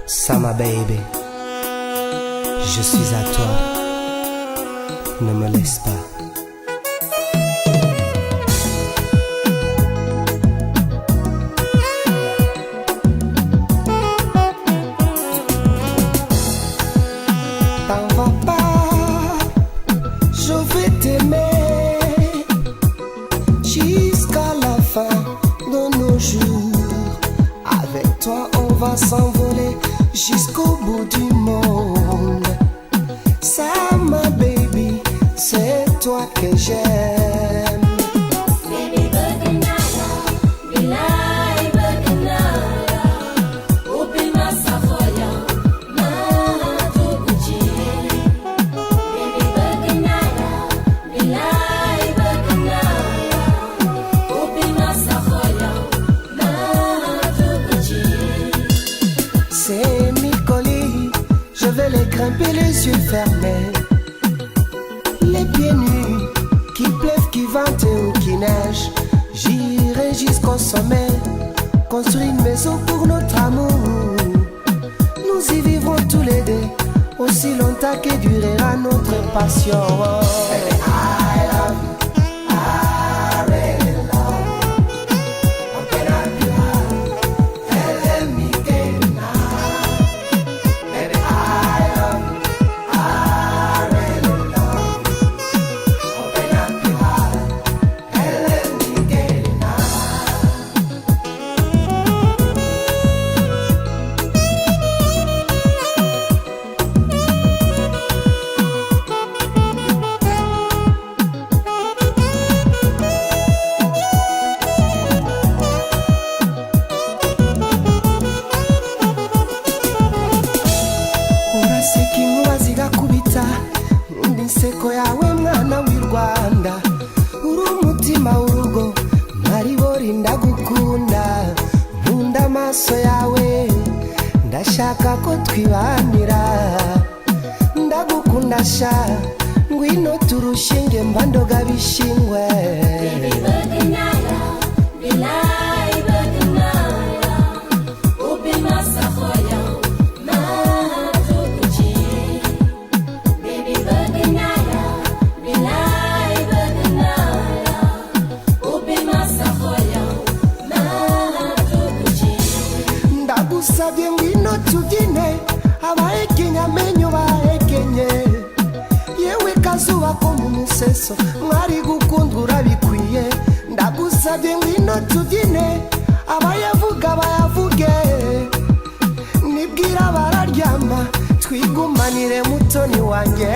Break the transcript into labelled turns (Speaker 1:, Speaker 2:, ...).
Speaker 1: Sama baby, je suis à toi, ne me laisse pas.
Speaker 2: T'en vas pas, je vais t'aimer jusqu'à la fin de nos jours. Avec toi on va s'envoler jusqu'au bout du monde. Sama baby, c'est toi que j'aime.
Speaker 3: Baby bëgg naa la, bilaay bëgg naa la. Ubbi ma sa xol yow, ma dugg ci. Baby bëgg naa la, bilaay bëgg naa la. Ubbi ma sa xol yow, ma dugg ci.
Speaker 2: C'est Nicoli, je vais les grimper les yeux fermés. Les pieds nus, qu'il pleuve, qu'il vente ou qu'il neige. J'irai jusqu'au sommet, construire une maison pour notre amour. Nous y vivrons tous les deux, aussi longtemps que durera notre passion. Baby, I love you, I really love you. Open up your heart and let me get it now. Baby, I love you, I really love you. Open up your heart and let me get it now. Uraseka inkuba zigakubita, nkunda inseko yawe mwana w'i Rwanda. Uri umutima w'urugo, maribori ndagukunda. Nkunda amaso yawe, ndashaka ko twibanira. Ndagukunda sha, ngwino turushinge mba ndoga bishingwe.
Speaker 3: Baby bëgg naa la, bilaay bëgg naa la. Ubbi ma sa xol yow, ma dugg ci. Baby bëgg naa la, bilaay bëgg naa la. Ubbi ma sa xol yow, ma dugg ci.
Speaker 2: Ndagusabye ngwino tubyine, abahekenya amenyo bahekenye. Yewe kazuba ko mu museso, mwari gukunda urabikwiye. Ndagusabye ngwino tubyine, abayavuga bayavuge. Nibwira bararyama, twigumanire mutoni wanjye.